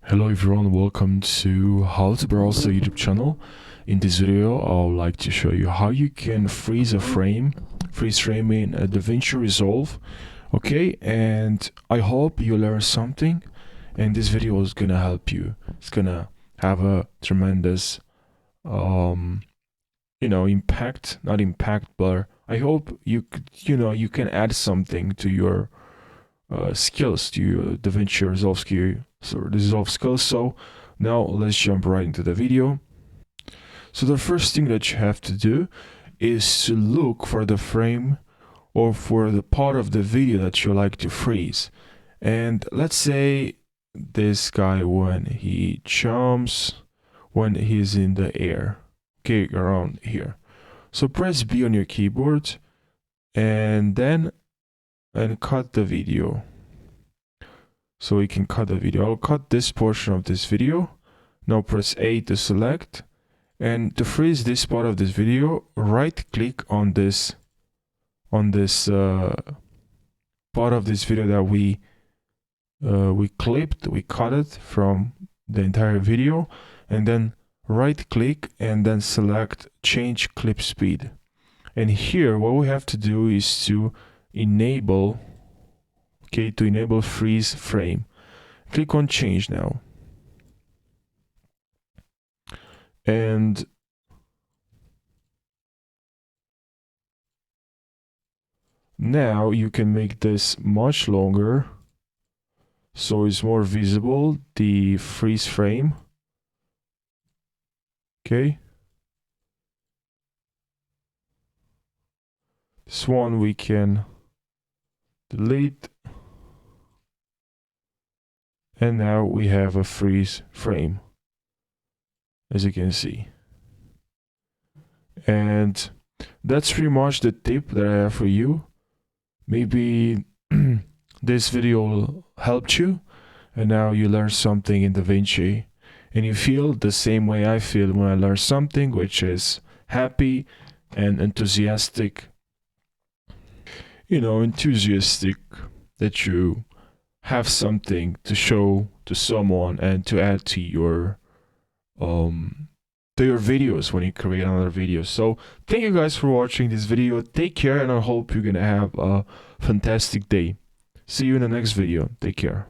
Hello everyone, welcome to How to Browse the YouTube channel. In this video, I would like to show you how you can freeze frame in DaVinci Resolve. Okay, and I hope you learn something, and this video is gonna help you. It's gonna have a tremendous, impact. Not impact, but I hope you can add something to your skills, to your DaVinci Resolve skills. So now let's jump right into the video. So the first thing that you have to do is to look for the frame or for the part of the video that you like to freeze. And let's say this guy, when he jumps, when he's in the air, okay, around here. So press B on your keyboard and cut the video. So we can cut the video. I'll cut this portion of this video. Now press A to select, and to freeze this part of this video, right click on this part of this video that we cut it from the entire video, and then right click and then select change clip speed. And here what we have to do is to enable freeze frame. Click on change now, and now you can make this much longer so it's more visible, the freeze frame. Okay, this one we can delete, and now we have a freeze frame, as you can see. And that's pretty much the tip that I have for you. Maybe this video helped you, and now you learned something in DaVinci, and you feel the same way I feel when I learn something, which is happy and enthusiastic. Enthusiastic that you have something to show to someone and to add to your videos when you create another video. So thank you guys for watching this video. Take care, and I hope you're gonna have a fantastic day. See you in the next video. Take care.